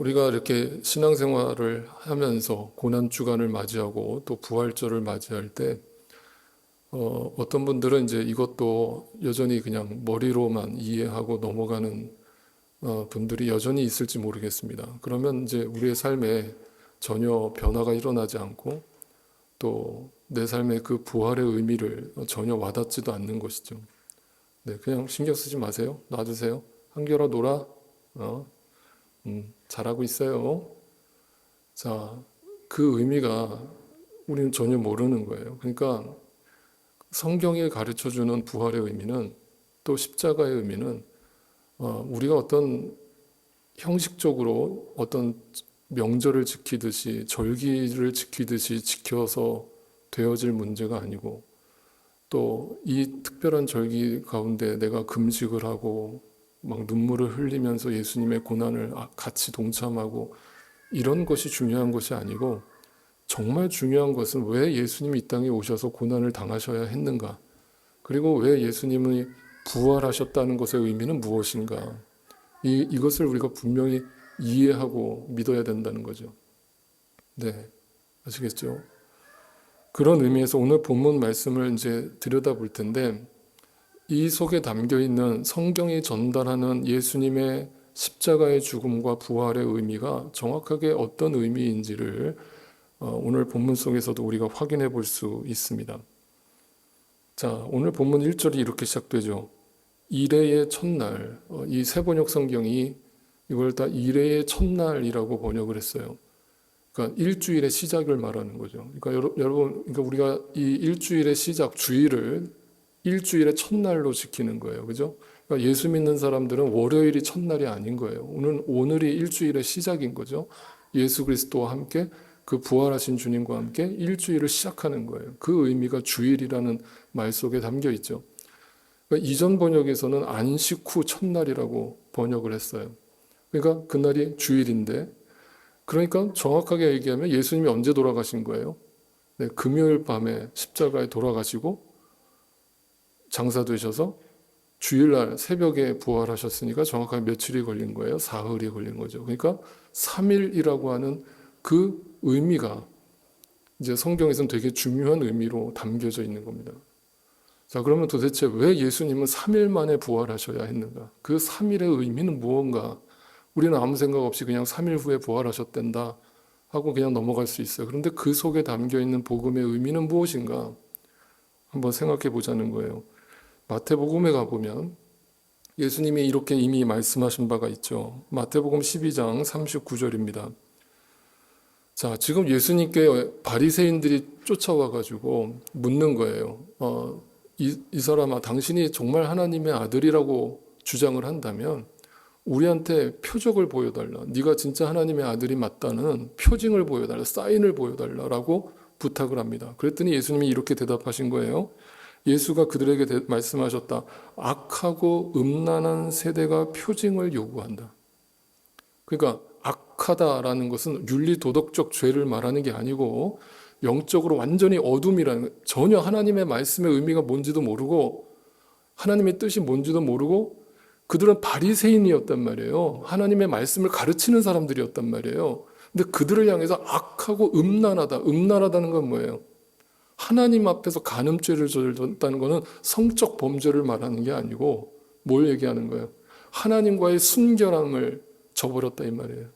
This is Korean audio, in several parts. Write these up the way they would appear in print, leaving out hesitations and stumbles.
우리가 이렇게 신앙생활을 하면서 고난주간을 맞이하고 또 부활절을 맞이할 때 어떤 분들은 이제 이것도 여전히 그냥 머리로만 이해하고 넘어가는 분들이 여전히 있을지 모르겠습니다. 그러면 이제 우리의 삶에 전혀 변화가 일어나지 않고 또 내 삶의 그 부활의 의미를 전혀 와닿지도 않는 것이죠. 네, 그냥 신경 쓰지 마세요. 놔두세요. 한결아 놀아. 잘하고 있어요. 자, 그 의미가 우리는 전혀 모르는 거예요. 그러니까 성경이 가르쳐주는 부활의 의미는 또 십자가의 의미는 우리가 어떤 형식적으로 어떤 명절을 지키듯이 절기를 지키듯이 지켜서 되어질 문제가 아니고 또 이 특별한 절기 가운데 내가 금식을 하고 막 눈물을 흘리면서 예수님의 고난을 같이 동참하고 이런 것이 중요한 것이 아니고 정말 중요한 것은 왜 예수님이 이 땅에 오셔서 고난을 당하셔야 했는가? 그리고 왜 예수님이 부활하셨다는 것의 의미는 무엇인가? 이것을 우리가 분명히 이해하고 믿어야 된다는 거죠. 네, 아시겠죠? 그런 의미에서 오늘 본문 말씀을 이제 들여다볼 텐데 이 속에 담겨 있는 성경이 전달하는 예수님의 십자가의 죽음과 부활의 의미가 정확하게 어떤 의미인지를 오늘 본문 속에서도 우리가 확인해 볼 수 있습니다. 자, 오늘 본문 1절이 이렇게 시작되죠. 이레의 첫날, 이 세번역 성경이 이걸 다 이레의 첫날이라고 번역을 했어요. 그러니까 일주일의 시작을 말하는 거죠. 그러니까 여러분, 그러니까 우리가 이 일주일의 시작, 주일을 일주일의 첫날로 지키는 거예요. 그죠? 그러니까 예수 믿는 사람들은 월요일이 첫날이 아닌 거예요. 오늘이 일주일의 시작인 거죠. 예수 그리스도와 함께 그 부활하신 주님과 함께 일주일을 시작하는 거예요. 그 의미가 주일이라는 말 속에 담겨 있죠. 그러니까 이전 번역에서는 안식 후 첫날이라고 번역을 했어요. 그러니까 그날이 주일인데 그러니까 정확하게 얘기하면 예수님이 언제 돌아가신 거예요? 네, 금요일 밤에 십자가에 돌아가시고 장사되셔서 주일날 새벽에 부활하셨으니까 정확하게 며칠이 걸린 거예요? 사흘이 걸린 거죠. 그러니까 3일이라고 하는 그 의미가 이제 성경에서는 되게 중요한 의미로 담겨져 있는 겁니다. 자, 그러면 도대체 왜 예수님은 3일 만에 부활하셔야 했는가? 그 3일의 의미는 무언가? 우리는 아무 생각 없이 그냥 3일 후에 부활하셨단다 하고 그냥 넘어갈 수 있어요. 그런데 그 속에 담겨 있는 복음의 의미는 무엇인가? 한번 생각해 보자는 거예요. 마태복음에 가보면 예수님이 이렇게 이미 말씀하신 바가 있죠. 마태복음 12장 39절입니다. 자, 지금 예수님께 바리새인들이 쫓아와가지고 묻는 거예요. 이 사람아, 당신이 정말 하나님의 아들이라고 주장을 한다면 우리한테 표적을 보여달라. 네가 진짜 하나님의 아들이 맞다는 표징을 보여달라. 사인을 보여달라라고 부탁을 합니다. 그랬더니 예수님이 이렇게 대답하신 거예요. 예수가 그들에게 말씀하셨다. 악하고 음란한 세대가 표징을 요구한다. 그러니까 악하다라는 것은 윤리 도덕적 죄를 말하는 게 아니고 영적으로 완전히 어둠이라는, 전혀 하나님의 말씀의 의미가 뭔지도 모르고 하나님의 뜻이 뭔지도 모르고 그들은 바리새인이었단 말이에요. 하나님의 말씀을 가르치는 사람들이었단 말이에요. 근데 그들을 향해서 악하고 음란하다. 음란하다는 건 뭐예요? 하나님 앞에서 간음죄를 저질렀다는 것은 성적 범죄를 말하는 게 아니고 뭘 얘기하는 거예요? 하나님과의 순결함을 저버렸다 이 말이에요.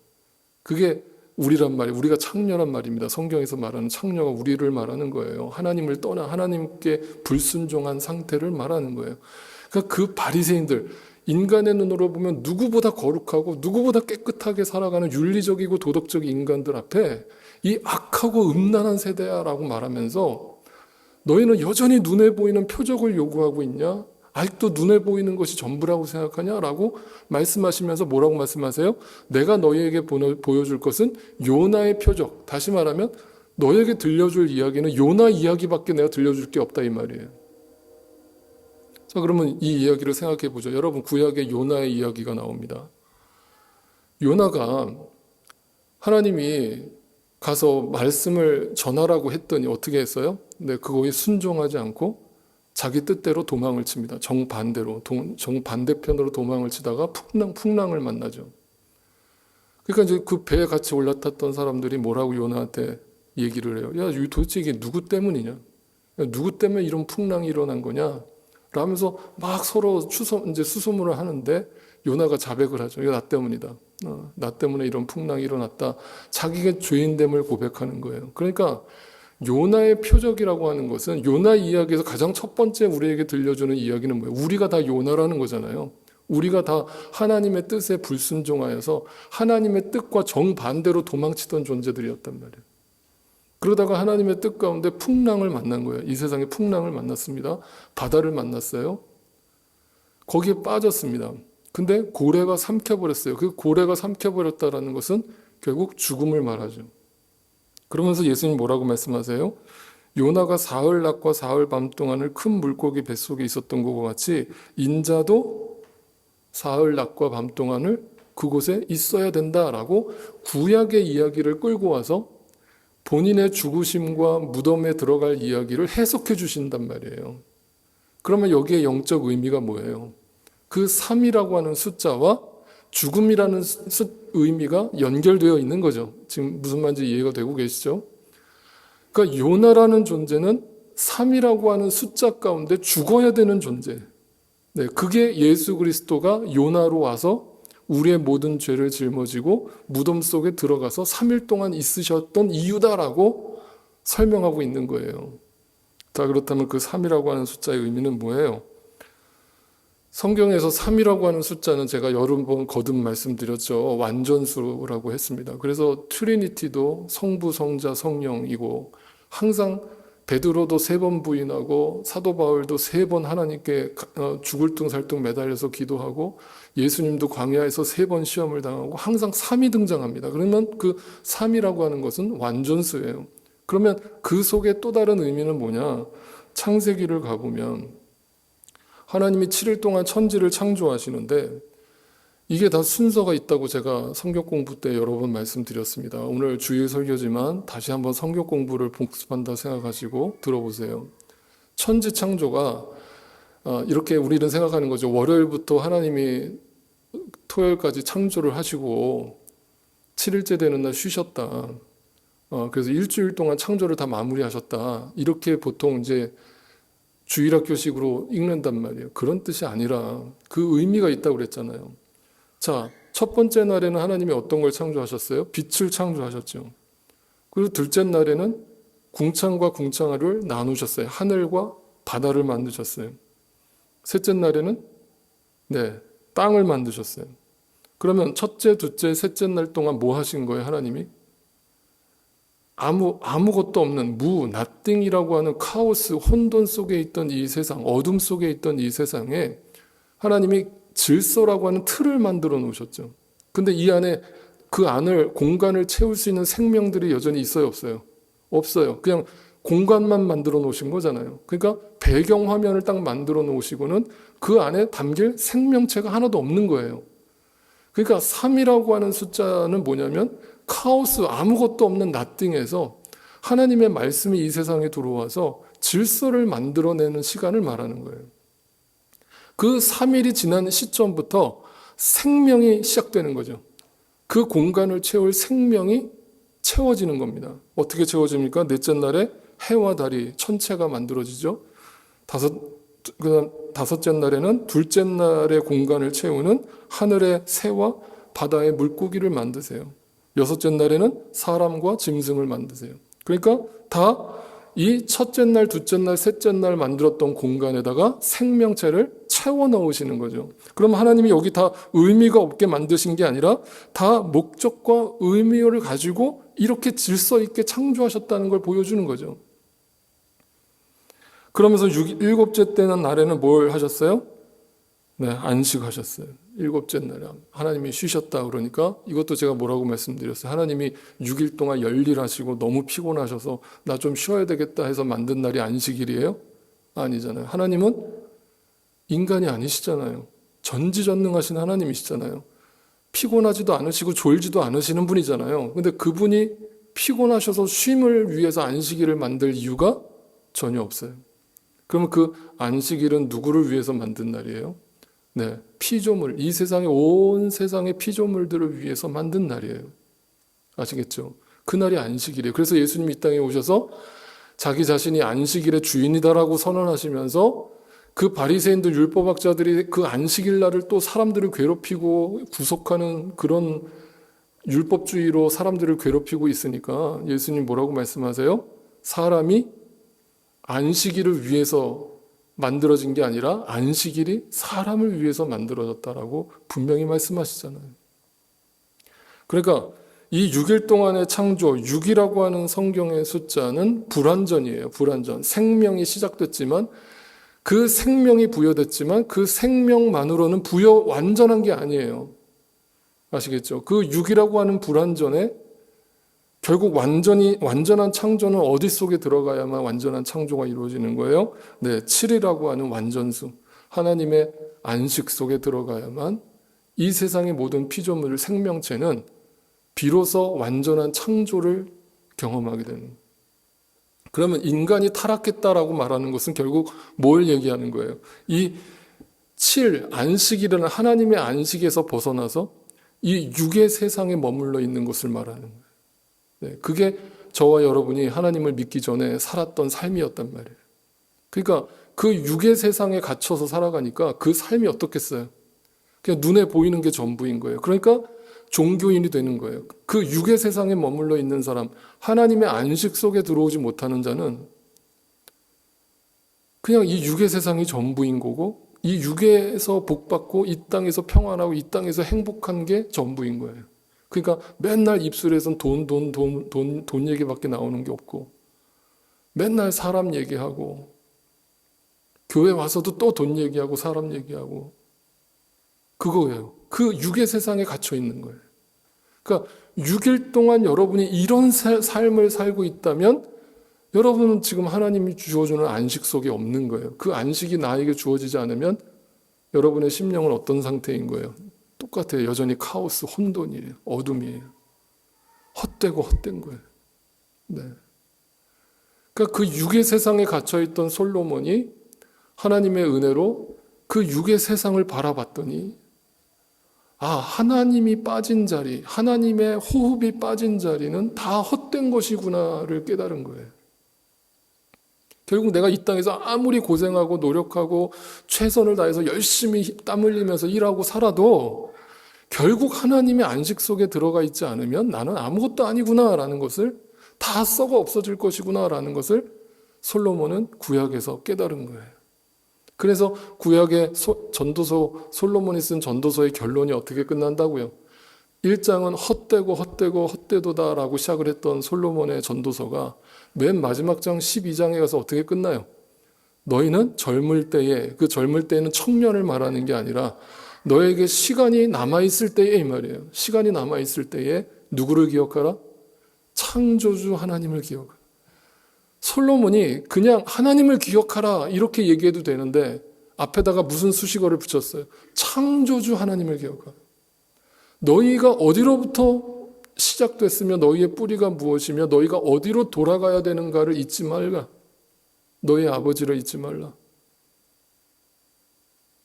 그게 우리란 말이에요. 우리가 창녀란 말입니다. 성경에서 말하는 창녀가 우리를 말하는 거예요. 하나님을 떠나 하나님께 불순종한 상태를 말하는 거예요. 그러니까 그 바리새인들, 인간의 눈으로 보면 누구보다 거룩하고 누구보다 깨끗하게 살아가는 윤리적이고 도덕적인 인간들 앞에 이 악하고 음란한 세대야라고 말하면서 너희는 여전히 눈에 보이는 표적을 요구하고 있냐? 아직도 눈에 보이는 것이 전부라고 생각하냐라고 말씀하시면서 뭐라고 말씀하세요? 내가 너희에게 보여줄 것은 요나의 표적. 다시 말하면 너희에게 들려줄 이야기는 요나 이야기밖에 내가 들려줄 게 없다 이 말이에요. 자, 그러면 이 이야기를 생각해 보죠. 여러분, 구약에 요나의 이야기가 나옵니다. 요나가 하나님이 가서 말씀을 전하라고 했더니 어떻게 했어요? 네, 그거에 순종하지 않고 자기 뜻대로 도망을 칩니다. 정반대로, 정반대편으로 도망을 치다가 풍랑을 만나죠. 그러니까 이제 그 배에 같이 올라탔던 사람들이 뭐라고 요나한테 얘기를 해요. 야, 도대체 이게 누구 때문이냐? 야, 누구 때문에 이런 풍랑이 일어난 거냐? 라면서 막 서로 이제 수소문을 하는데 요나가 자백을 하죠. 이거 나 때문이다. 나 때문에 이런 풍랑이 일어났다. 자기가 죄인됨을 고백하는 거예요. 그러니까 요나의 표적이라고 하는 것은 요나 이야기에서 가장 첫 번째 우리에게 들려주는 이야기는 뭐예요? 우리가 다 요나라는 거잖아요. 우리가 다 하나님의 뜻에 불순종하여서 하나님의 뜻과 정반대로 도망치던 존재들이었단 말이에요. 그러다가 하나님의 뜻 가운데 풍랑을 만난 거예요. 이 세상에 풍랑을 만났습니다. 바다를 만났어요. 거기에 빠졌습니다. 근데 고래가 삼켜버렸어요. 그 고래가 삼켜버렸다라는 것은 결국 죽음을 말하죠. 그러면서 예수님 뭐라고 말씀하세요? 요나가 사흘 낮과 사흘 밤 동안을 큰 물고기 뱃속에 있었던 것과 같이 인자도 사흘 낮과 밤 동안을 그곳에 있어야 된다라고 구약의 이야기를 끌고 와서 본인의 죽으심과 무덤에 들어갈 이야기를 해석해 주신단 말이에요. 그러면 여기에 영적 의미가 뭐예요? 그 3이라고 하는 숫자와 죽음이라는 의미가 연결되어 있는 거죠. 지금 무슨 말인지 이해가 되고 계시죠? 그러니까 요나라는 존재는 3이라고 하는 숫자 가운데 죽어야 되는 존재. 네, 그게 예수 그리스도가 요나로 와서 우리의 모든 죄를 짊어지고 무덤 속에 들어가서 3일 동안 있으셨던 이유다라고 설명하고 있는 거예요. 자, 그렇다면 그 3이라고 하는 숫자의 의미는 뭐예요? 성경에서 3이라고 하는 숫자는 제가 여러 번 거듭 말씀드렸죠. 완전수라고 했습니다. 그래서 트리니티도 성부, 성자, 성령이고 항상 베드로도 3번 부인하고 사도 바울도 3번 하나님께 죽을 둥 살 둥 매달려서 기도하고 예수님도 광야에서 3번 시험을 당하고 항상 3이 등장합니다. 그러면 그 3이라고 하는 것은 완전수예요. 그러면 그 속에 또 다른 의미는 뭐냐? 창세기를 가보면 하나님이 7일 동안 천지를 창조하시는데 이게 다 순서가 있다고 제가 성경 공부 때 여러 번 말씀드렸습니다. 오늘 주일 설교지만 다시 한번 성경 공부를 복습한다 생각하시고 들어보세요. 천지 창조가 이렇게 우리는 생각하는 거죠. 월요일부터 하나님이 토요일까지 창조를 하시고 7일째 되는 날 쉬셨다. 그래서 일주일 동안 창조를 다 마무리하셨다. 이렇게 보통 이제 주일학교식으로 읽는단 말이에요. 그런 뜻이 아니라 그 의미가 있다고 그랬잖아요. 자, 첫 번째 날에는 하나님이 어떤 걸 창조하셨어요? 빛을 창조하셨죠. 그리고 둘째 날에는 궁창과 궁창을 나누셨어요. 하늘과 바다를 만드셨어요. 셋째 날에는 땅을 만드셨어요. 그러면 첫째, 둘째, 셋째 날 동안 뭐 하신 거예요, 하나님이? 아무것도 없는 nothing이라고 하는 카오스, 혼돈 속에 있던 이 세상, 어둠 속에 있던 이 세상에 하나님이 질서라고 하는 틀을 만들어 놓으셨죠. 근데 이 안에 그 안을 공간을 채울 수 있는 생명들이 여전히 있어요, 없어요? 없어요. 그냥 공간만 만들어 놓으신 거잖아요. 그러니까 배경 화면을 딱 만들어 놓으시고는 그 안에 담길 생명체가 하나도 없는 거예요. 그러니까 3이라고 하는 숫자는 뭐냐면 카오스, 아무것도 없는 nothing에서 하나님의 말씀이 이 세상에 들어와서 질서를 만들어내는 시간을 말하는 거예요. 그 3일이 지난 시점부터 생명이 시작되는 거죠. 그 공간을 채울 생명이 채워지는 겁니다. 어떻게 채워집니까? 넷째 날에 해와 달이 천체가 만들어지죠. 다섯째 날에는 둘째 날의 공간을 채우는 하늘의 새와 바다의 물고기를 만드세요. 여섯째 날에는 사람과 짐승을 만드세요. 그러니까 다 이 첫째 날, 둘째 날, 셋째 날 만들었던 공간에다가 생명체를 채워 넣으시는 거죠. 그럼 하나님이 여기 다 의미가 없게 만드신 게 아니라 다 목적과 의미를 가지고 이렇게 질서 있게 창조하셨다는 걸 보여주는 거죠. 그러면서 일곱째 때는 날에는 뭘 하셨어요? 안식하셨어요. 일곱째 날에 하나님이 쉬셨다 그러니까 이것도 제가 뭐라고 말씀드렸어요. 하나님이 6일 동안 열일하시고 너무 피곤하셔서 나 좀 쉬어야 되겠다 해서 만든 날이 안식일이에요? 아니잖아요. 하나님은 인간이 아니시잖아요. 전지전능하신 하나님이시잖아요. 피곤하지도 않으시고 졸지도 않으시는 분이잖아요. 근데 그분이 피곤하셔서 쉼을 위해서 안식일을 만들 이유가 전혀 없어요. 그러면 그 안식일은 누구를 위해서 만든 날이에요? 네, 피조물, 이 세상의 온 세상의 피조물들을 위해서 만든 날이에요. 아시겠죠? 그날이 안식일이에요. 그래서 예수님이 이 땅에 오셔서 자기 자신이 안식일의 주인이다라고 선언하시면서 그 바리새인들 율법학자들이 그 안식일 날을 또 사람들을 괴롭히고 구속하는 그런 율법주의로 사람들을 괴롭히고 있으니까 예수님 뭐라고 말씀하세요? 사람이 안식일을 위해서 만들어진 게 아니라 안식일이 사람을 위해서 만들어졌다라고 분명히 말씀하시잖아요. 그러니까 이 6일 동안의 창조, 6이라고 하는 성경의 숫자는 불완전이에요. 불완전. 생명이 시작됐지만 그 생명이 부여됐지만 그 생명만으로는 완전한 게 아니에요. 아시겠죠? 그 6이라고 하는 불완전에 결국 완전한 창조는 어디 속에 들어가야만 완전한 창조가 이루어지는 거예요? 네, 7이라고 하는 완전수. 하나님의 안식 속에 들어가야만 이 세상의 모든 피조물 생명체는 비로소 완전한 창조를 경험하게 되는 거예요. 그러면 인간이 타락했다라고 말하는 것은 결국 뭘 얘기하는 거예요? 이 7, 안식이라는 하나님의 안식에서 벗어나서 이 6의 세상에 머물러 있는 것을 말하는 거예요. 네, 그게 저와 여러분이 하나님을 믿기 전에 살았던 삶이었단 말이에요. 그러니까 그 6의 세상에 갇혀서 살아가니까 그 삶이 어떻겠어요? 그냥 눈에 보이는 게 전부인 거예요. 그러니까 종교인이 되는 거예요. 그 6의 세상에 머물러 있는 사람, 하나님의 안식 속에 들어오지 못하는 자는 그냥 이 6의 세상이 전부인 거고 이 6에서 복받고 이 땅에서 평안하고 이 땅에서 행복한 게 전부인 거예요. 그러니까 맨날 입술에선 돈 얘기밖에 나오는 게 없고 맨날 사람 얘기하고 교회 와서도 또 돈 얘기하고 사람 얘기하고 그거예요. 그 6의 세상에 갇혀 있는 거예요. 그러니까 6일 동안 여러분이 이런 삶을 살고 있다면 여러분은 지금 하나님이 주어주는 안식 속에 없는 거예요. 그 안식이 나에게 주어지지 않으면 여러분의 심령은 어떤 상태인 거예요? 똑같아요. 여전히 카오스, 혼돈이에요. 어둠이에요. 헛되고 헛된 거예요. 네. 그러니까 그 6의 세상에 갇혀있던 솔로몬이 하나님의 은혜로 그 6의 세상을 바라봤더니 하나님이 빠진 자리, 하나님의 호흡이 빠진 자리는 다 헛된 것이구나를 깨달은 거예요. 결국 내가 이 땅에서 아무리 고생하고 노력하고 최선을 다해서 열심히 땀 흘리면서 일하고 살아도 결국 하나님의 안식 속에 들어가 있지 않으면 나는 아무것도 아니구나라는 것을 다 썩어 없어질 것이구나라는 것을 솔로몬은 구약에서 깨달은 거예요. 그래서 구약의 전도서, 솔로몬이 쓴 전도서의 결론이 어떻게 끝난다고요? 1장은 헛되고 헛되도다라고 시작을 했던 솔로몬의 전도서가 맨 마지막 장 12장에 가서 어떻게 끝나요? 너희는 젊을 때에, 그 젊을 때에는 청년을 말하는 게 아니라 너에게 시간이 남아있을 때에 이 말이에요. 시간이 남아있을 때에 누구를 기억하라? 창조주 하나님을 기억하라. 솔로몬이 그냥 하나님을 기억하라 이렇게 얘기해도 되는데 앞에다가 무슨 수식어를 붙였어요? 창조주 하나님을 기억하라. 너희가 어디로부터 시작됐으며 너희의 뿌리가 무엇이며 너희가 어디로 돌아가야 되는가를 잊지 말라. 너희 아버지를 잊지 말라.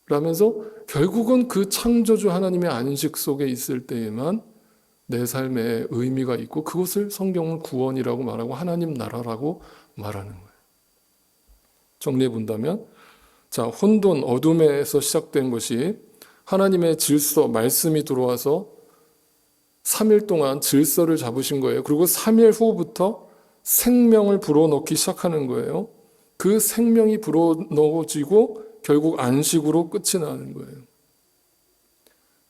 라면서 결국은 그 창조주 하나님의 안식 속에 있을 때에만 내 삶에 의미가 있고 그것을 성경은 구원이라고 말하고 하나님 나라라고 말하는 거예요. 정리해 본다면 혼돈, 어둠에서 시작된 것이 하나님의 질서, 말씀이 들어와서 3일 동안 질서를 잡으신 거예요. 그리고 3일 후부터 생명을 불어넣기 시작하는 거예요. 그 생명이 불어넣어지고 결국 안식으로 끝이 나는 거예요.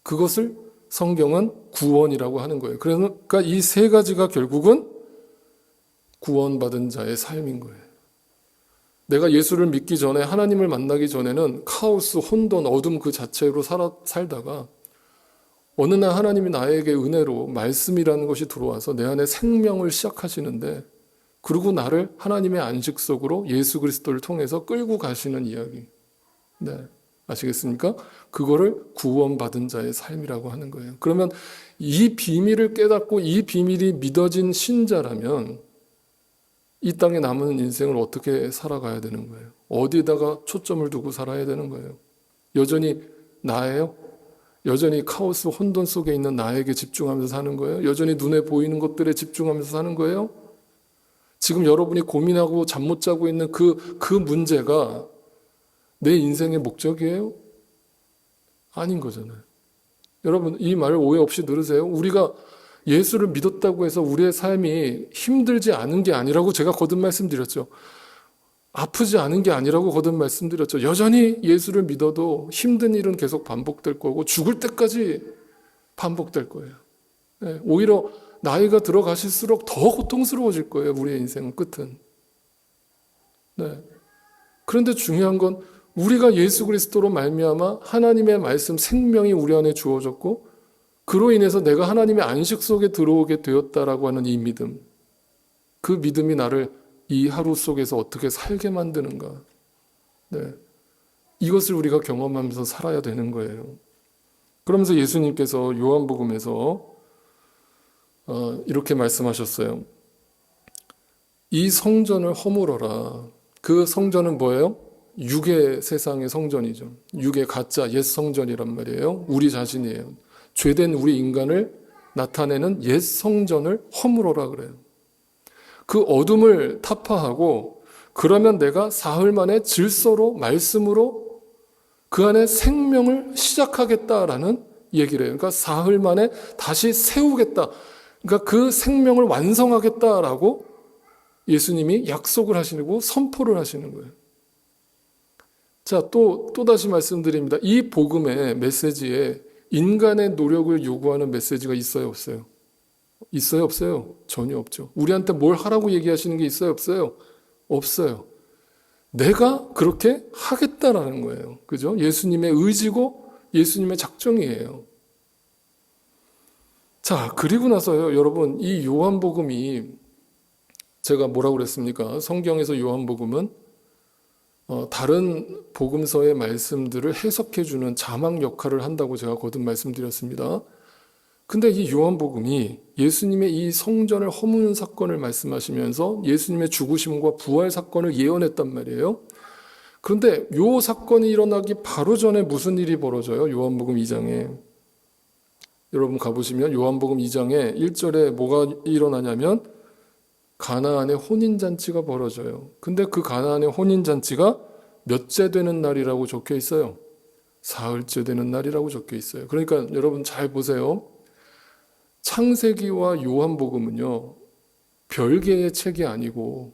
그것을 성경은 구원이라고 하는 거예요. 그러니까 이 세 가지가 결국은 구원받은 자의 삶인 거예요. 내가 예수를 믿기 전에 하나님을 만나기 전에는 카오스, 혼돈, 어둠 그 자체로 살다가 어느 날 하나님이 나에게 은혜로 말씀이라는 것이 들어와서 내 안에 생명을 시작하시는데 그리고 나를 하나님의 안식 속으로 예수 그리스도를 통해서 끌고 가시는 이야기. 네, 아시겠습니까? 그거를 구원받은 자의 삶이라고 하는 거예요. 그러면 이 비밀을 깨닫고 이 비밀이 믿어진 신자라면 이 땅에 남은 인생을 어떻게 살아가야 되는 거예요? 어디에다가 초점을 두고 살아야 되는 거예요? 여전히 나예요? 여전히 카오스 혼돈 속에 있는 나에게 집중하면서 사는 거예요? 여전히 눈에 보이는 것들에 집중하면서 사는 거예요? 지금 여러분이 고민하고 잠 못 자고 있는 그 문제가 내 인생의 목적이에요? 아닌 거잖아요. 여러분, 이 말 오해 없이 들으세요. 우리가 예수를 믿었다고 해서 우리의 삶이 힘들지 않은 게 아니라고 제가 거듭 말씀드렸죠. 아프지 않은 게 아니라고 거듭 말씀드렸죠. 여전히 예수를 믿어도 힘든 일은 계속 반복될 거고 죽을 때까지 반복될 거예요. 네, 오히려 나이가 들어가실수록 더 고통스러워질 거예요. 우리의 인생은 끝은. 네. 그런데 중요한 건 우리가 예수 그리스도로 말미암아 하나님의 말씀 생명이 우리 안에 주어졌고 그로 인해서 내가 하나님의 안식 속에 들어오게 되었다라고 하는 이 믿음. 그 믿음이 나를 이 하루 속에서 어떻게 살게 만드는가. 네. 이것을 우리가 경험하면서 살아야 되는 거예요. 그러면서 예수님께서 요한복음에서 이렇게 말씀하셨어요. 이 성전을 허물어라. 그 성전은 뭐예요? 육의 세상의 성전이죠. 육의 가짜 옛 성전이란 말이에요. 우리 자신이에요. 죄된 우리 인간을 나타내는 옛 성전을 허물어라 그래요. 그 어둠을 타파하고 그러면 내가 사흘 만에 질서로 말씀으로 그 안에 생명을 시작하겠다라는 얘기를 해요. 그러니까 사흘 만에 다시 세우겠다. 그러니까 그 생명을 완성하겠다라고 예수님이 약속을 하시고 선포를 하시는 거예요. 자, 또 다시 말씀드립니다. 이 복음의 메시지에 인간의 노력을 요구하는 메시지가 있어요, 없어요? 있어요, 없어요? 전혀 없죠. 우리한테 뭘 하라고 얘기하시는 게 있어요, 없어요? 없어요. 내가 그렇게 하겠다라는 거예요. 그죠? 예수님의 의지고 예수님의 작정이에요. 자, 그리고 나서요, 여러분, 이 요한복음이 제가 뭐라고 그랬습니까? 성경에서 요한복음은 다른 복음서의 말씀들을 해석해주는 자막 역할을 한다고 제가 거듭 말씀드렸습니다. 근데 이 요한복음이 예수님의 이 성전을 허무는 사건을 말씀하시면서 예수님의 죽으심과 부활 사건을 예언했단 말이에요. 그런데 요 사건이 일어나기 바로 전에 무슨 일이 벌어져요? 요한복음 2장에. 여러분 가보시면 요한복음 2장에 1절에 뭐가 일어나냐면 가나안의 혼인잔치가 벌어져요. 근데 그 가나안의 혼인잔치가 몇째 되는 날이라고 적혀 있어요? 사흘째 되는 날이라고 적혀 있어요. 그러니까 여러분 잘 보세요. 창세기와 요한복음은요, 별개의 책이 아니고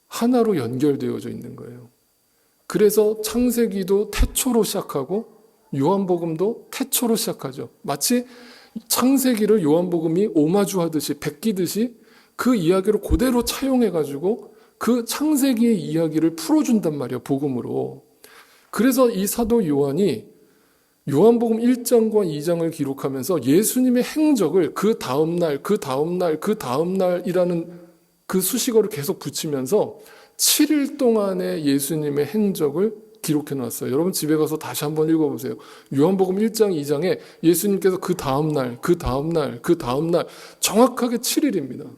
하나로 연결되어져 있는 거예요. 그래서 창세기도 태초로 시작하고 요한복음도 태초로 시작하죠. 마치 창세기를 요한복음이 오마주하듯이 베끼듯이 그 이야기를 그대로 차용해가지고 그 창세기의 이야기를 풀어준단 말이에요. 복음으로. 그래서 이 사도 요한이 요한복음 1장과 2장을 기록하면서 예수님의 행적을 그 다음날, 그 다음날, 그 다음날이라는 그 수식어를 계속 붙이면서 7일 동안의 예수님의 행적을 기록해 놨어요. 여러분 집에 가서 다시 한번 읽어보세요. 요한복음 1장, 2장에 예수님께서 그 다음날, 그 다음날, 그 다음날 정확하게 7일입니다.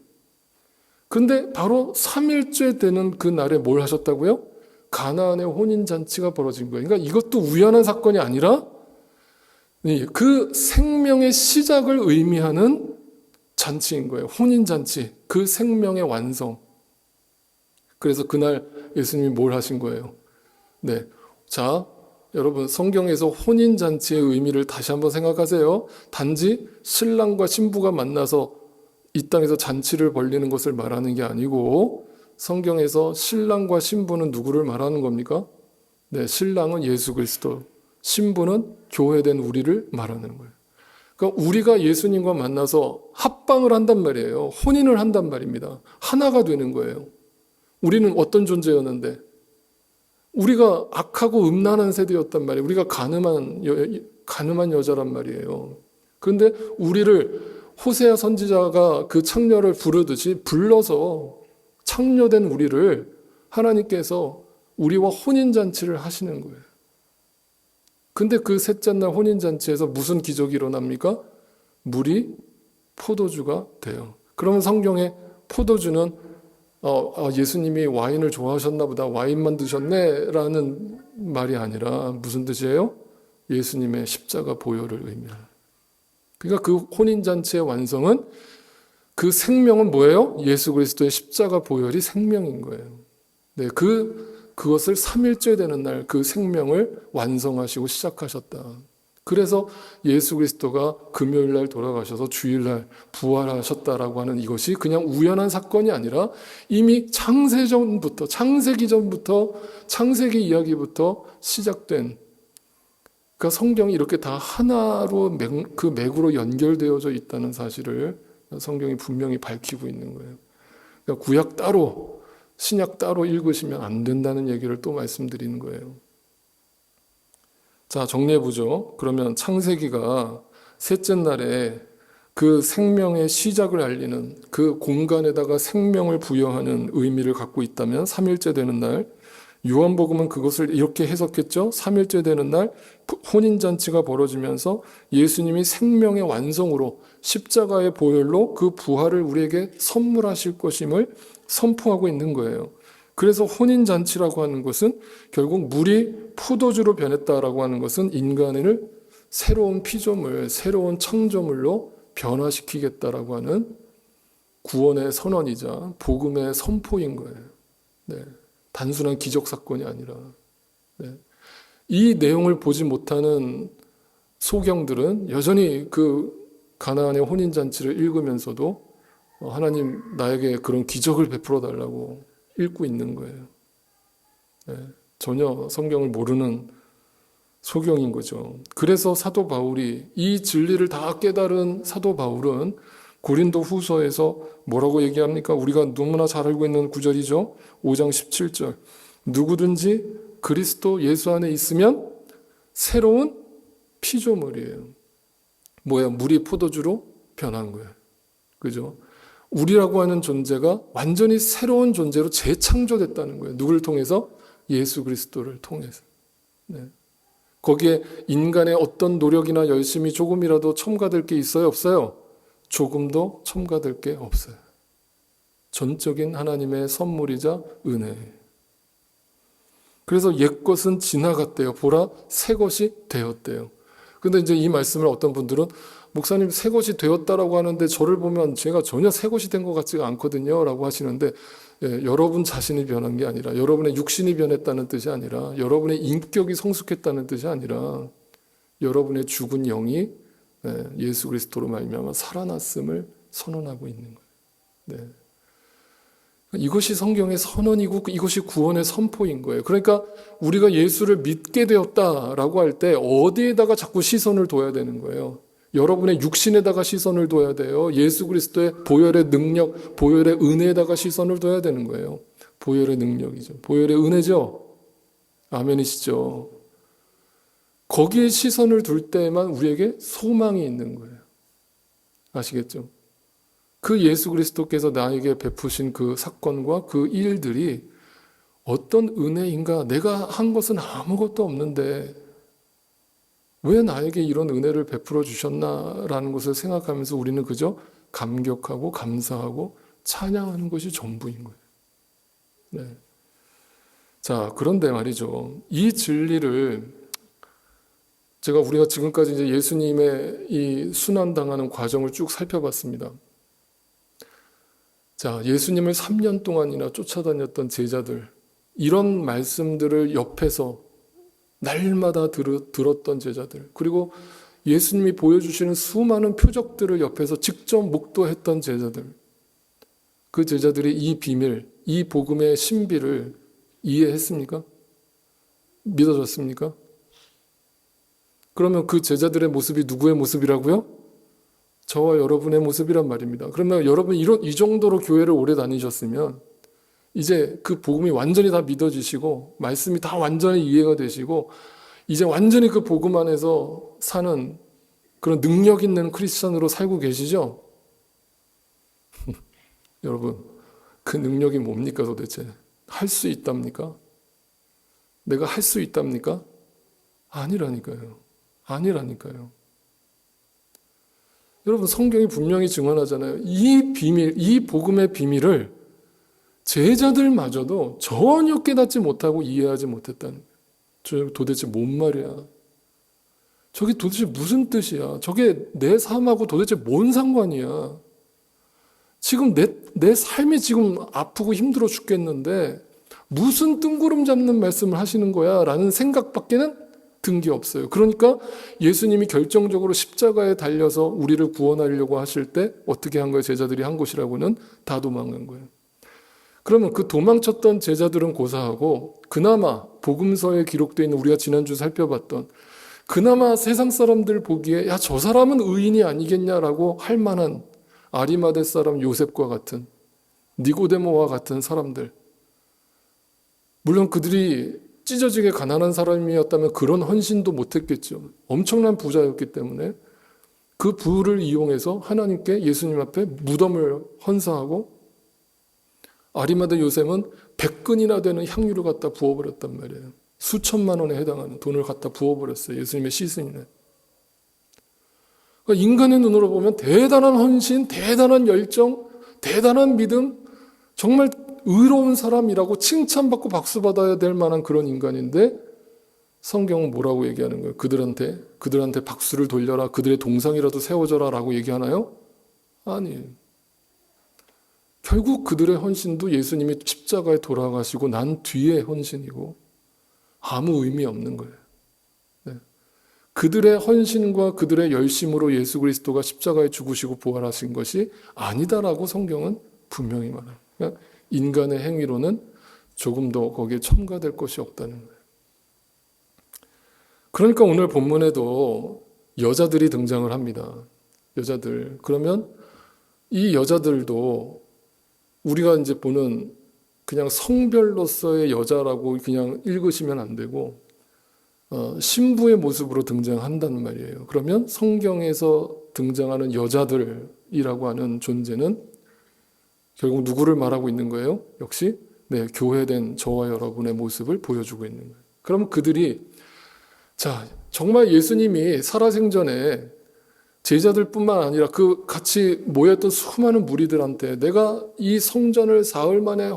근데 바로 3일째 되는 그 날에 뭘 하셨다고요? 가나안의 혼인잔치가 벌어진 거예요. 그러니까 이것도 우연한 사건이 아니라 그 생명의 시작을 의미하는 잔치인 거예요. 혼인잔치, 그 생명의 완성. 그래서 그날 예수님이 뭘 하신 거예요? 네, 자, 여러분 성경에서 혼인잔치의 의미를 다시 한번 생각하세요. 단지 신랑과 신부가 만나서 이 땅에서 잔치를 벌리는 것을 말하는 게 아니고 성경에서 신랑과 신부는 누구를 말하는 겁니까? 네, 신랑은 예수 그리스도, 신부는 교회된 우리를 말하는 거예요. 그러니까 우리가 예수님과 만나서 합방을 한단 말이에요. 혼인을 한단 말입니다. 하나가 되는 거예요. 우리는 어떤 존재였는데? 우리가 악하고 음란한 세대였단 말이에요. 우리가 가늠한 여자란 말이에요. 그런데 우리를 호세아 선지자가 그 창녀를 부르듯이 불러서 창녀된 우리를 하나님께서 우리와 혼인잔치를 하시는 거예요. 근데 그 셋째 날 혼인잔치에서 무슨 기적이 일어납니까? 물이 포도주가 돼요. 그러면 성경에 포도주는 예수님이 와인을 좋아하셨나 보다, 와인만 드셨네 라는 말이 아니라 무슨 뜻이에요? 예수님의 십자가 보혈을 의미하는. 그러니까 그 혼인잔치의 완성은 그 생명은 뭐예요? 예수 그리스도의 십자가 보혈이 생명인 거예요. 네, 그것을 3일째 되는 날 그 생명을 완성하시고 시작하셨다. 그래서 예수 그리스도가 금요일 날 돌아가셔서 주일 날 부활하셨다라고 하는 이것이 그냥 우연한 사건이 아니라 이미 창세기 전부터 창세기 이야기부터 시작된, 그러니까 성경이 이렇게 다 하나로 그 맥으로 연결되어져 있다는 사실을 성경이 분명히 밝히고 있는 거예요. 그러니까 구약 따로 신약 따로 읽으시면 안 된다는 얘기를 또 말씀드리는 거예요. 자, 정리해보죠. 그러면 창세기가 셋째 날에 그 생명의 시작을 알리는, 그 공간에다가 생명을 부여하는 의미를 갖고 있다면 3일째 되는 날, 요한복음은 그것을 이렇게 해석했죠. 3일째 되는 날 혼인잔치가 벌어지면서 예수님이 생명의 완성으로 십자가의 보혈로 그 부활을 우리에게 선물하실 것임을 선포하고 있는 거예요. 그래서 혼인잔치라고 하는 것은 결국 물이 포도주로 변했다라고 하는 것은 인간을 새로운 피조물, 새로운 창조물로 변화시키겠다라고 하는 구원의 선언이자 복음의 선포인 거예요. 네. 단순한 기적 사건이 아니라. 네. 이 내용을 보지 못하는 소경들은 여전히 그 가나안의 혼인잔치를 읽으면서도 하나님 나에게 그런 기적을 베풀어 달라고 읽고 있는 거예요. 네. 전혀 성경을 모르는 소경인 거죠. 그래서 사도 바울이 이 진리를 다 깨달은 사도 바울은 고린도 후서에서 뭐라고 얘기합니까? 우리가 너무나 잘 알고 있는 구절이죠. 5장 17절. 누구든지 그리스도 예수 안에 있으면 새로운 피조물이에요. 뭐야? 물이 포도주로 변한 거예요. 그죠? 우리라고 하는 존재가 완전히 새로운 존재로 재창조됐다는 거예요. 누구를 통해서? 예수 그리스도를 통해서. 네. 거기에 인간의 어떤 노력이나 열심이 조금이라도 첨가될 게 있어요? 없어요? 조금도 첨가될 게 없어요. 전적인 하나님의 선물이자 은혜. 그래서 옛것은 지나갔대요. 보라, 새 것이 되었대요. 근데 이제 이 말씀을 어떤 분들은 목사님 새 것이 되었다라고 하는데 저를 보면 제가 전혀 새 것이 된 것 같지가 않거든요 라고 하시는데, 여러분 자신이 변한 게 아니라, 여러분의 육신이 변했다는 뜻이 아니라, 여러분의 인격이 성숙했다는 뜻이 아니라, 여러분의 죽은 영이 예수 그리스도로 말미암아 살아났음을 선언하고 있는 거예요. 네. 이것이 성경의 선언이고 이것이 구원의 선포인 거예요. 그러니까 우리가 예수를 믿게 되었다라고 할 때 어디에다가 자꾸 시선을 둬야 되는 거예요. 여러분의 육신에다가 시선을 둬야 돼요. 예수 그리스도의 보혈의 능력, 보혈의 은혜에다가 시선을 둬야 되는 거예요. 보혈의 능력이죠. 보혈의 은혜죠. 아멘이시죠. 거기에 시선을 둘 때만 우리에게 소망이 있는 거예요. 아시겠죠? 그 예수 그리스도께서 나에게 베푸신 그 사건과 그 일들이 어떤 은혜인가? 내가 한 것은 아무것도 없는데 왜 나에게 이런 은혜를 베풀어 주셨나라는 것을 생각하면서 우리는 그저 감격하고 감사하고 찬양하는 것이 전부인 거예요. 네. 자, 그런데 말이죠. 이 진리를 우리가 지금까지 이제 예수님의 이 순환당하는 과정을 쭉 살펴봤습니다. 자, 예수님을 3년 동안이나 쫓아다녔던 제자들, 이런 말씀들을 옆에서 날마다 들었던 제자들, 그리고 예수님이 보여주시는 수많은 표적들을 옆에서 직접 목도했던 제자들, 그 제자들이 이 비밀, 이 복음의 신비를 이해했습니까? 믿어졌습니까? 그러면 그 제자들의 모습이 누구의 모습이라고요? 저와 여러분의 모습이란 말입니다. 그러면 여러분 이 정도로 교회를 오래 다니셨으면 이제 그 복음이 완전히 다 믿어지시고 말씀이 다 완전히 이해가 되시고 이제 완전히 그 복음 안에서 사는 그런 능력 있는 크리스천으로 살고 계시죠? 여러분, 그 능력이 뭡니까 도대체? 할 수 있답니까? 내가 할 수 있답니까? 아니라니까요. 아니라니까요. 여러분, 성경이 분명히 증언하잖아요. 이 비밀, 이 복음의 비밀을 제자들마저도 전혀 깨닫지 못하고 이해하지 못했다는 거예요. 도대체 뭔 말이야? 저게 도대체 무슨 뜻이야? 저게 내 삶하고 도대체 뭔 상관이야? 지금 내 삶이 지금 아프고 힘들어 죽겠는데 무슨 뜬구름 잡는 말씀을 하시는 거야? 라는 생각밖에는 든 게 없어요. 그러니까 예수님이 결정적으로 십자가에 달려서 우리를 구원하려고 하실 때 어떻게 한 거예요? 제자들이 한 것이라고는 다 도망간 거예요. 그러면 그 도망쳤던 제자들은 고사하고 그나마 복음서에 기록되어 있는 우리가 지난주 살펴봤던 그나마 세상 사람들 보기에 야, 저 사람은 의인이 아니겠냐라고 할 만한 아리마대 사람 요셉과 같은 니고데모와 같은 사람들, 물론 그들이 찢어지게 가난한 사람이었다면 그런 헌신도 못했겠죠. 엄청난 부자였기 때문에 그 부를 이용해서 하나님께 예수님 앞에 무덤을 헌사하고 아리마대 요셉은 100근이나 되는 향유를 갖다 부어버렸단 말이에요. 수천만 원에 해당하는 돈을 갖다 부어버렸어요. 예수님의 시신이네. 그러니까 인간의 눈으로 보면 대단한 헌신, 대단한 열정, 대단한 믿음, 정말 의로운 사람이라고 칭찬받고 박수받아야 될 만한 그런 인간인데 성경은 뭐라고 얘기하는 거예요? 그들한테 박수를 돌려라, 그들의 동상이라도 세워줘라 라고 얘기하나요? 아니에요. 결국 그들의 헌신도 예수님이 십자가에 돌아가시고 난 뒤에 헌신이고 아무 의미 없는 거예요. 네. 그들의 헌신과 그들의 열심으로 예수 그리스도가 십자가에 죽으시고 부활하신 것이 아니다라고 성경은 분명히 말해요. 그러니까 인간의 행위로는 조금 더 거기에 첨가될 것이 없다는 거예요. 그러니까 오늘 본문에도 여자들이 등장을 합니다. 여자들. 그러면 이 여자들도 우리가 이제 보는 그냥 성별로서의 여자라고 그냥 읽으시면 안 되고 신부의 모습으로 등장한다는 말이에요. 그러면 성경에서 등장하는 여자들이라고 하는 존재는 결국 누구를 말하고 있는 거예요? 역시 교회된 저와 여러분의 모습을 보여주고 있는 거예요. 그럼 그들이 정말 예수님이 살아생전에 제자들뿐만 아니라 그 같이 모였던 수많은 무리들한테 내가 이 성전을 사흘 만에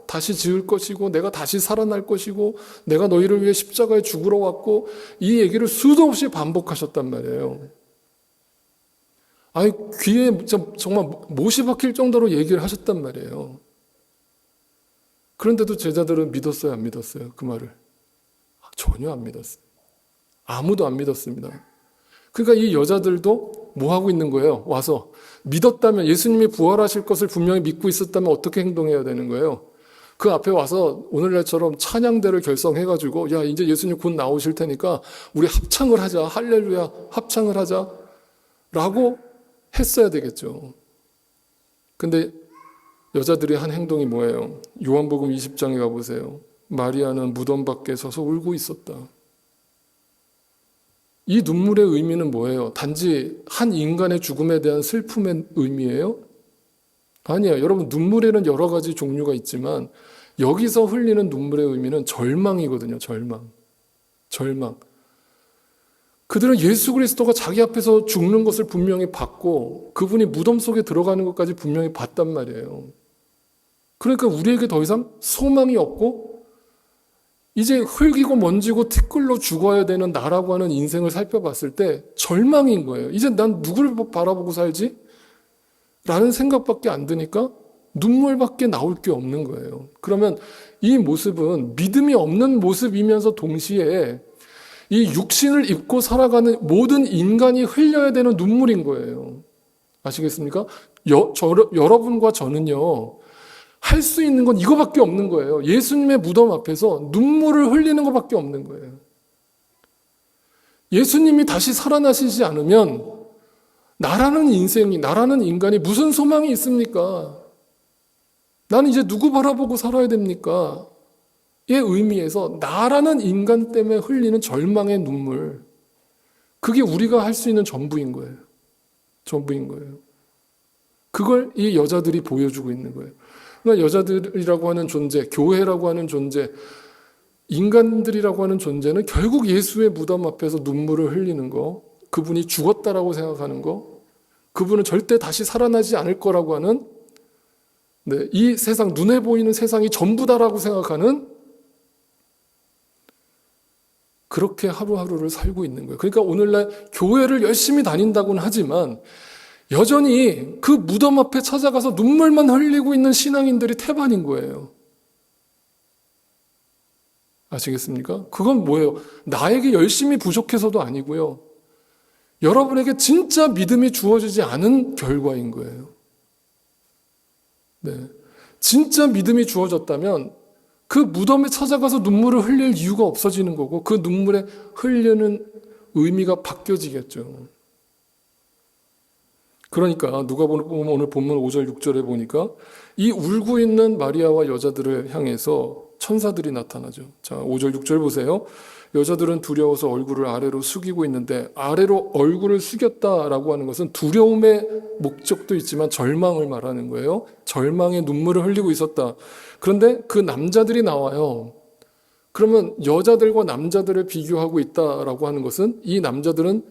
다시 지을 것이고 내가 다시 살아날 것이고 내가 너희를 위해 십자가에 죽으러 왔고 이 얘기를 수도 없이 반복하셨단 말이에요. 아니 귀에 정말 못이 박힐 정도로 얘기를 하셨단 말이에요. 그런데도 제자들은 믿었어요, 안 믿었어요? 그 말을? 전혀 안 믿었어요. 아무도 안 믿었습니다. 그러니까 이 여자들도 뭐 하고 있는 거예요? 와서 믿었다면, 예수님이 부활하실 것을 분명히 믿고 있었다면 어떻게 행동해야 되는 거예요? 그 앞에 와서 오늘날처럼 찬양대를 결성해가지고 야 이제 예수님 곧 나오실 테니까 우리 합창을 하자, 할렐루야 합창을 하자 라고 했어야 되겠죠. 근데 여자들이 한 행동이 뭐예요? 요한복음 20장에 가보세요. 마리아는 무덤 밖에 서서 울고 있었다. 이 눈물의 의미는 뭐예요? 단지 한 인간의 죽음에 대한 슬픔의 의미예요? 아니에요. 여러분, 눈물에는 여러 가지 종류가 있지만 여기서 흘리는 눈물의 의미는 절망이거든요. 절망. 그들은 예수 그리스도가 자기 앞에서 죽는 것을 분명히 봤고 그분이 무덤 속에 들어가는 것까지 분명히 봤단 말이에요. 그러니까 우리에게 더 이상 소망이 없고 이제 흙이고 먼지고 티끌로 죽어야 되는 나라고 하는 인생을 살펴봤을 때 절망인 거예요. 이제 난 누구를 바라보고 살지? 라는 생각밖에 안 드니까 눈물밖에 나올 게 없는 거예요. 그러면 이 모습은 믿음이 없는 모습이면서 동시에 이 육신을 입고 살아가는 모든 인간이 흘려야 되는 눈물인 거예요. 아시겠습니까? 여러분과 저는요, 할 수 있는 건 이거밖에 없는 거예요. 예수님의 무덤 앞에서 눈물을 흘리는 것밖에 없는 거예요. 예수님이 다시 살아나시지 않으면 나라는 인간이 무슨 소망이 있습니까? 나는 이제 누구 바라보고 살아야 됩니까? 의 의미에서 나라는 인간 때문에 흘리는 절망의 눈물, 그게 우리가 할 수 있는 전부인 거예요. 그걸 이 여자들이 보여주고 있는 거예요. 그러니까 여자들이라고 하는 존재, 교회라고 하는 존재, 인간들이라고 하는 존재는 결국 예수의 무덤 앞에서 눈물을 흘리는 거, 그분이 죽었다라고 생각하는 거, 그분은 절대 다시 살아나지 않을 거라고 하는, 이 세상, 눈에 보이는 세상이 전부다라고 생각하는 그렇게 하루하루를 살고 있는 거예요. 그러니까 오늘날 교회를 열심히 다닌다고는 하지만 여전히 그 무덤 앞에 찾아가서 눈물만 흘리고 있는 신앙인들이 태반인 거예요. 아시겠습니까? 그건 뭐예요? 나에게 열심히 부족해서도 아니고요. 여러분에게 진짜 믿음이 주어지지 않은 결과인 거예요. 네. 진짜 믿음이 주어졌다면 그 무덤에 찾아가서 눈물을 흘릴 이유가 없어지는 거고 그 눈물에 흘리는 의미가 바뀌어지겠죠. 그러니까 누가 보면 오늘 본문 5절 6절에 보니까 이 울고 있는 마리아와 여자들을 향해서 천사들이 나타나죠. 자, 5절 6절 보세요. 여자들은 두려워서 얼굴을 아래로 숙이고 있는데, 아래로 얼굴을 숙였다라고 하는 것은 두려움의 목적도 있지만 절망을 말하는 거예요. 절망의 눈물을 흘리고 있었다. 그런데 그 남자들이 나와요. 그러면 여자들과 남자들을 비교하고 있다라고 하는 것은 이 남자들은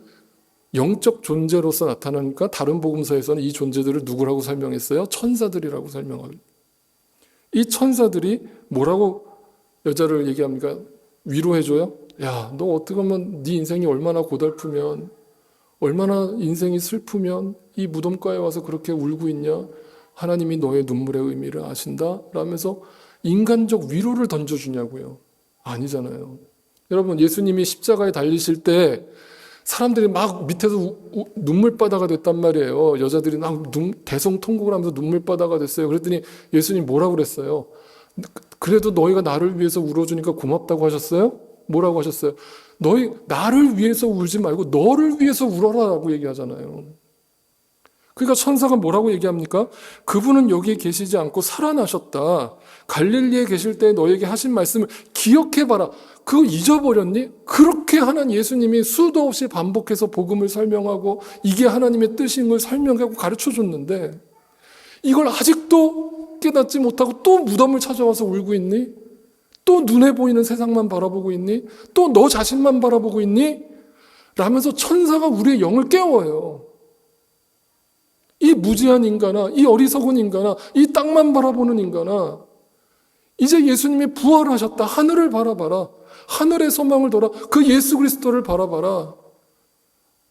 영적 존재로서 나타나니까 다른 복음서에서는 이 존재들을 누구라고 설명했어요? 천사들이라고 설명합니다. 이 천사들이 뭐라고 여자를 얘기합니까? 위로해줘요? 야, 너 어떻게 하면 네 인생이 얼마나 고달프면, 얼마나 인생이 슬프면 이 무덤가에 와서 그렇게 울고 있냐? 하나님이 너의 눈물의 의미를 아신다? 라면서 인간적 위로를 던져주냐고요. 아니잖아요. 여러분, 예수님이 십자가에 달리실 때 사람들이 막 밑에서 눈물바다가 됐단 말이에요. 여자들이 막 대성통곡을 하면서 눈물바다가 됐어요. 그랬더니 예수님 뭐라고 그랬어요? 그래도 너희가 나를 위해서 울어주니까 고맙다고 하셨어요? 뭐라고 하셨어요? 너희 나를 위해서 울지 말고 너를 위해서 울어라라고 얘기하잖아요. 그러니까 천사가 뭐라고 얘기합니까? 그분은 여기에 계시지 않고 살아나셨다. 갈릴리에 계실 때 너에게 하신 말씀을 기억해봐라. 그거 잊어버렸니? 그렇게 하는 예수님이 수도 없이 반복해서 복음을 설명하고 이게 하나님의 뜻인 걸 설명하고 가르쳐줬는데 이걸 아직도 깨닫지 못하고 또 무덤을 찾아와서 울고 있니? 또 눈에 보이는 세상만 바라보고 있니? 또 너 자신만 바라보고 있니? 라면서 천사가 우리의 영을 깨워요. 이 무지한 인간아, 이 어리석은 인간아, 이 땅만 바라보는 인간아, 이제 예수님이 부활하셨다. 하늘을 바라봐라. 하늘의 소망을 둬라. 그 예수 그리스도를 바라봐라.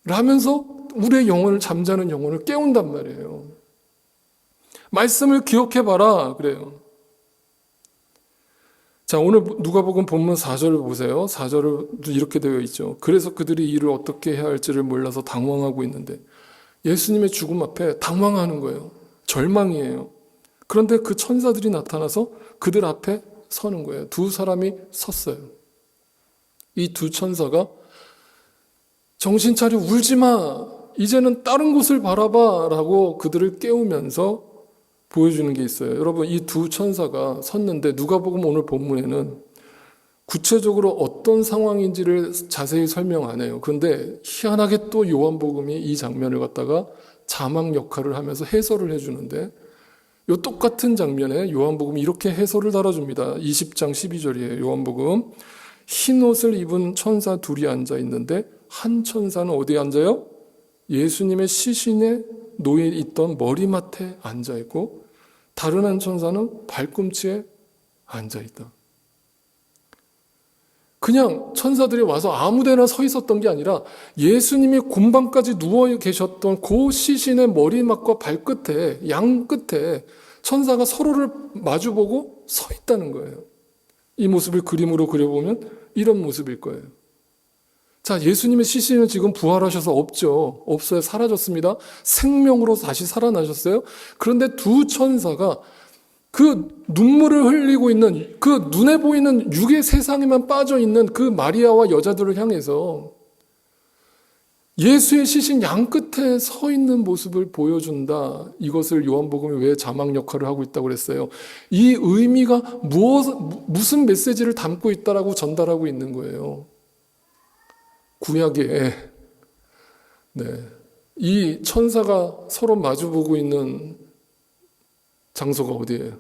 라면서 우리의 영혼을, 잠자는 영혼을 깨운단 말이에요. 말씀을 기억해봐라. 그래요. 자, 오늘 누가복음 본문 4절을 보세요. 4절도 이렇게 되어 있죠. 그래서 그들이 이를 어떻게 해야 할지를 몰라서 당황하고 있는데 예수님의 죽음 앞에 당황하는 거예요. 절망이에요. 그런데 그 천사들이 나타나서 그들 앞에 서는 거예요. 두 사람이 섰어요. 이 두 천사가 정신 차려 울지 마. 이제는 다른 곳을 바라봐 라고 그들을 깨우면서 보여주는 게 있어요. 여러분, 이 두 천사가 섰는데 누가복음 오늘 본문에는 구체적으로 어떤 상황인지를 자세히 설명 안 해요. 그런데 희한하게 또 요한복음이 이 장면을 갖다가 자막 역할을 하면서 해설을 해주는데 이 똑같은 장면에 요한복음이 이렇게 해설을 달아줍니다. 20장 12절이에요. 요한복음. 흰 옷을 입은 천사 둘이 앉아 있는데 한 천사는 어디에 앉아요? 예수님의 시신에 놓여 있던 머리맡에 앉아 있고 다른 한 천사는 발꿈치에 앉아 있다. 그냥 천사들이 와서 아무데나 서 있었던 게 아니라 예수님이 곰방까지 누워 계셨던 그 시신의 머리맡과 발끝에, 양 끝에 천사가 서로를 마주보고 서 있다는 거예요. 이 모습을 그림으로 그려보면 이런 모습일 거예요. 자, 예수님의 시신은 지금 부활하셔서 없죠. 없어요. 사라졌습니다. 생명으로 다시 살아나셨어요. 그런데 두 천사가 그 눈물을 흘리고 있는 그 눈에 보이는 육의 세상에만 빠져 있는 그 마리아와 여자들을 향해서 예수의 시신 양 끝에 서 있는 모습을 보여준다. 이것을 요한복음이 왜 자막 역할을 하고 있다고 그랬어요? 이 의미가 무슨 메시지를 담고 있다라고 전달하고 있는 거예요. 구약에 이 천사가 서로 마주보고 있는 장소가 어디예요?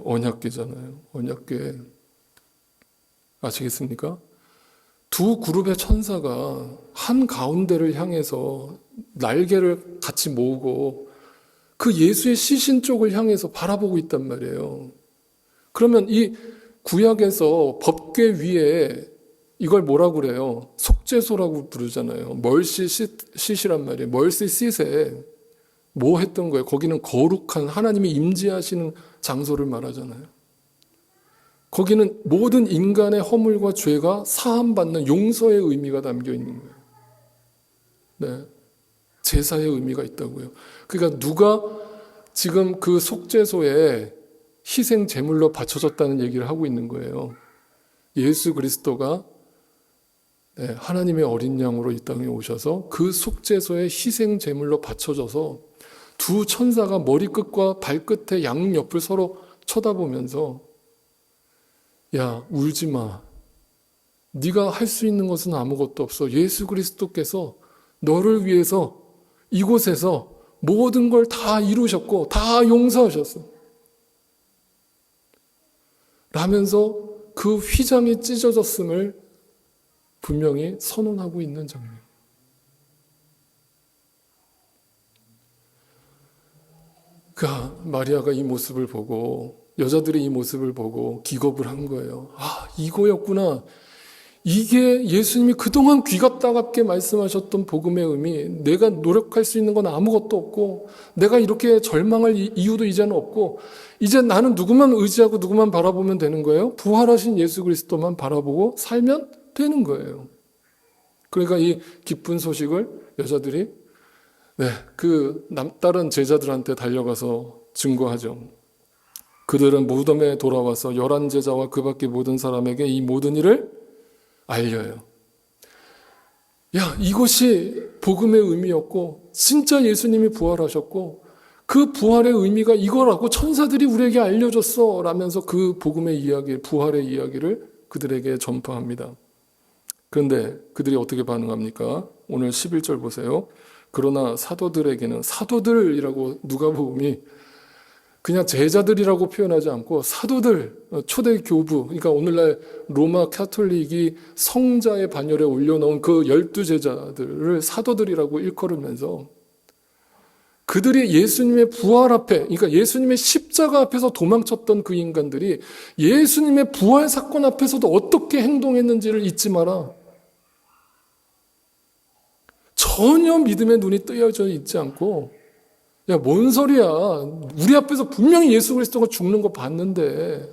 언약궤잖아요. 언약궤. 아시겠습니까? 두 그룹의 천사가 한 가운데를 향해서 날개를 같이 모으고 그 예수의 시신 쪽을 향해서 바라보고 있단 말이에요. 그러면 이 구약에서 법궤 위에 이걸 뭐라고 그래요? 속죄소라고 부르잖아요. 멀시 싯이란 말이에요. 멀시 싯에 뭐 했던 거예요? 거기는 거룩한 하나님이 임재하시는 장소를 말하잖아요. 거기는 모든 인간의 허물과 죄가 사함받는 용서의 의미가 담겨 있는 거예요. 네, 제사의 의미가 있다고요. 그러니까 누가 지금 그 속죄소에 희생 제물로 바쳐졌다는 얘기를 하고 있는 거예요. 예수 그리스도가 하나님의 어린 양으로 이 땅에 오셔서 그 속죄소에 희생 제물로 바쳐져서 두 천사가 머리끝과 발끝의 양옆을 서로 쳐다보면서 야, 울지 마. 네가 할 수 있는 것은 아무것도 없어. 예수 그리스도께서 너를 위해서 이곳에서 모든 걸 다 이루셨고 다 용서하셨어. 라면서 그 휘장이 찢어졌음을 분명히 선언하고 있는 장면. 그러니까 마리아가 이 모습을 보고 여자들이 이 모습을 보고 기겁을 한 거예요. 아, 이거였구나. 이게 예수님이 그동안 귀가 따갑게 말씀하셨던 복음의 의미. 내가 노력할 수 있는 건 아무것도 없고 내가 이렇게 절망할 이유도 이제는 없고 이제 나는 누구만 의지하고 누구만 바라보면 되는 거예요. 부활하신 예수 그리스도만 바라보고 살면 되는 거예요. 그러니까 이 기쁜 소식을 여자들이 그 남다른 제자들한테 달려가서 증거하죠. 그들은 무덤에 돌아와서 11제자와 그 밖의 모든 사람에게 이 모든 일을 알려요. 야, 이것이 복음의 의미였고 진짜 예수님이 부활하셨고 그 부활의 의미가 이거라고 천사들이 우리에게 알려줬어 라면서 그 복음의 이야기, 부활의 이야기를 그들에게 전파합니다. 그런데 그들이 어떻게 반응합니까? 오늘 11절 보세요. 그러나 사도들에게는, 사도들이라고 누가복음이 그냥 제자들이라고 표현하지 않고 사도들, 초대 교부, 그러니까 오늘날 로마 카톨릭이 성자의 반열에 올려놓은 그 12제자들을 사도들이라고 일컬으면서 그들이 예수님의 부활 앞에, 그러니까 예수님의 십자가 앞에서 도망쳤던 그 인간들이 예수님의 부활 사건 앞에서도 어떻게 행동했는지를 잊지 마라. 전혀 믿음의 눈이 뜨여져 있지 않고 야, 뭔 소리야. 우리 앞에서 분명히 예수 그리스도가 죽는 거 봤는데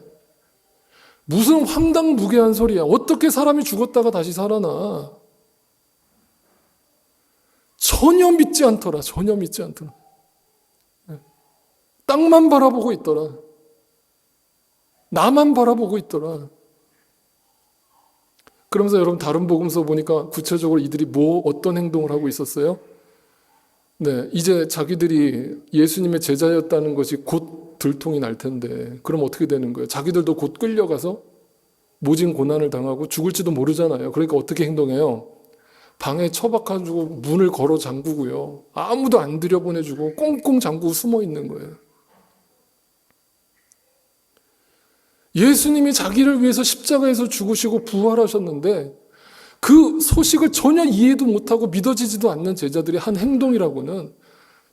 무슨 황당무계한 소리야. 어떻게 사람이 죽었다가 다시 살아나. 전혀 믿지 않더라. 전혀 믿지 않더라. 땅만 바라보고 있더라. 나만 바라보고 있더라. 그러면서 여러분 다른 복음서 보니까 구체적으로 이들이 어떤 행동을 하고 있었어요? 이제 자기들이 예수님의 제자였다는 것이 곧 들통이 날 텐데 그럼 어떻게 되는 거예요? 자기들도 곧 끌려가서 모진 고난을 당하고 죽을지도 모르잖아요. 그러니까 어떻게 행동해요? 방에 처박아주고 문을 걸어 잠그고요. 아무도 안 들여보내주고 꽁꽁 잠그고 숨어 있는 거예요. 예수님이 자기를 위해서 십자가에서 죽으시고 부활하셨는데 그 소식을 전혀 이해도 못하고 믿어지지도 않는 제자들이 한 행동이라고는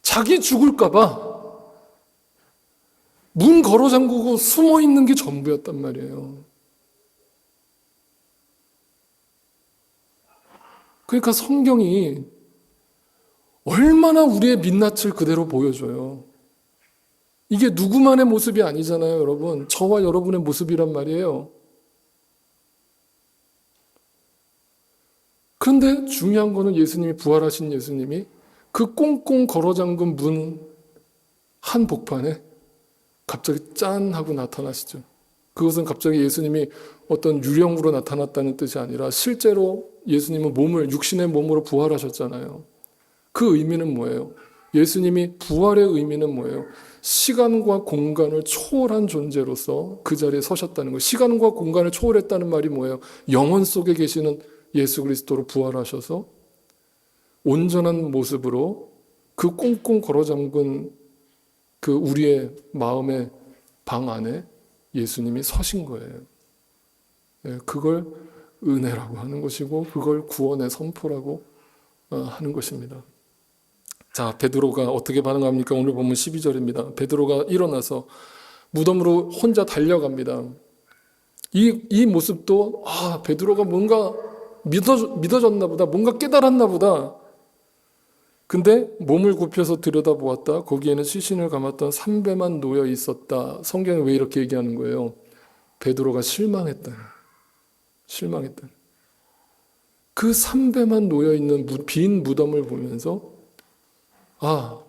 자기 죽을까 봐 문 걸어 잠그고 숨어 있는 게 전부였단 말이에요. 그러니까 성경이 얼마나 우리의 민낯을 그대로 보여줘요. 이게 누구만의 모습이 아니잖아요, 여러분. 저와 여러분의 모습이란 말이에요. 그런데 중요한 거는 예수님이 부활하신 예수님이 그 꽁꽁 걸어 잠근 문 한복판에 갑자기 짠 하고 나타나시죠. 그것은 갑자기 예수님이 어떤 유령으로 나타났다는 뜻이 아니라 실제로 예수님은 육신의 몸으로 부활하셨잖아요. 그 의미는 뭐예요? 예수님이 부활의 의미는 뭐예요? 시간과 공간을 초월한 존재로서 그 자리에 서셨다는 거예요. 시간과 공간을 초월했다는 말이 뭐예요? 영혼 속에 계시는 예수 그리스도로 부활하셔서 온전한 모습으로 그 꽁꽁 걸어 잠근 그 우리의 마음의 방 안에 예수님이 서신 거예요. 그걸 은혜라고 하는 것이고 그걸 구원의 선포라고 하는 것입니다. 자, 베드로가 어떻게 반응합니까? 오늘 보면 12절입니다. 베드로가 일어나서 무덤으로 혼자 달려갑니다. 이 모습도 베드로가 뭔가 믿어졌나 보다. 뭔가 깨달았나 보다. 근데 몸을 굽혀서 들여다보았다. 거기에는 시신을 감았던 3배만 놓여 있었다. 성경이 왜 이렇게 얘기하는 거예요? 베드로가 실망했다. 실망했다. 그 3배만 놓여 있는 빈 무덤을 보면서 아,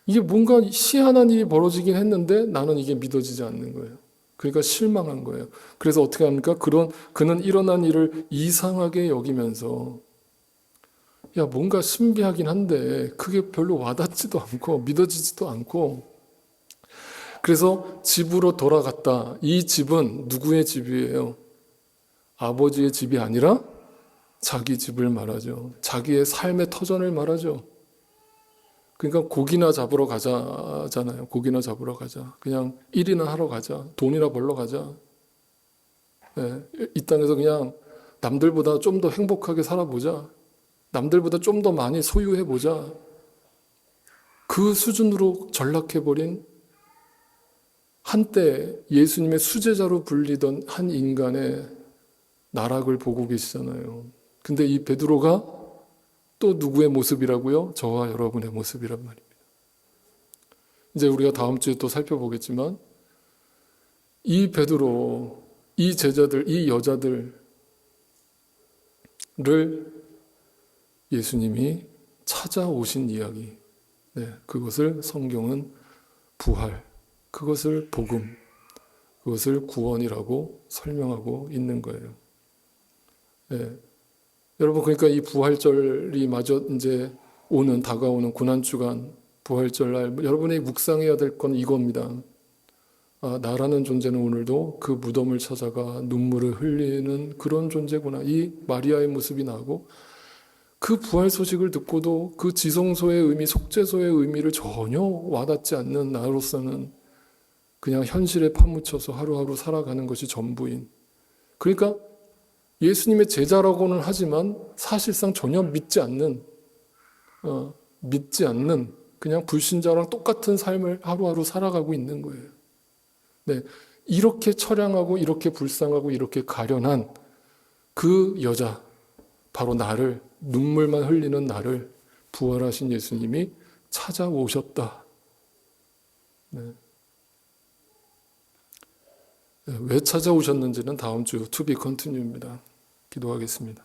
이게 뭔가 희한한 일이 벌어지긴 했는데 나는 이게 믿어지지 않는 거예요. 그러니까 실망한 거예요. 그래서 어떻게 합니까? 그는 일어난 일을 이상하게 여기면서 야, 뭔가 신비하긴 한데 그게 별로 와닿지도 않고 믿어지지도 않고 그래서 집으로 돌아갔다. 이 집은 누구의 집이에요? 아버지의 집이 아니라 자기 집을 말하죠. 자기의 삶의 터전을 말하죠. 그러니까 고기나 잡으러 가자잖아요. 고기나 잡으러 가자. 그냥 일이나 하러 가자. 돈이나 벌러 가자. 네, 이 땅에서 그냥 남들보다 좀 더 행복하게 살아보자. 남들보다 좀 더 많이 소유해보자. 그 수준으로 전락해버린 한때 예수님의 수제자로 불리던 한 인간의 나락을 보고 계시잖아요. 근데 이 베드로가 또 누구의 모습이라고요? 저와 여러분의 모습이란 말입니다. 이제 우리가 다음 주에 또 살펴보겠지만 이 베드로, 이 제자들, 이 여자들을 예수님이 찾아오신 이야기, 네, 그것을 성경은 부활, 그것을 복음, 그것을 구원이라고 설명하고 있는 거예요. 네. 여러분, 그러니까 이 부활절이 마저 이제 다가오는 고난주간 부활절날 여러분이 묵상해야 될 건 이겁니다. 아, 나라는 존재는 오늘도 그 무덤을 찾아가 눈물을 흘리는 그런 존재구나. 이 마리아의 모습이 나고 그 부활 소식을 듣고도 그 지성소의 의미, 속죄소의 의미를 전혀 와닿지 않는 나로서는 그냥 현실에 파묻혀서 하루하루 살아가는 것이 전부인. 그러니까 예수님의 제자라고는 하지만 사실상 전혀 믿지 않는 그냥 불신자랑 똑같은 삶을 하루하루 살아가고 있는 거예요. 네, 이렇게 처량하고 이렇게 불쌍하고 이렇게 가련한 그 여자, 바로 나를, 눈물만 흘리는 나를 부활하신 예수님이 찾아오셨다. 네. 왜 찾아오셨는지는 다음 주 to be continue입니다. 기도하겠습니다.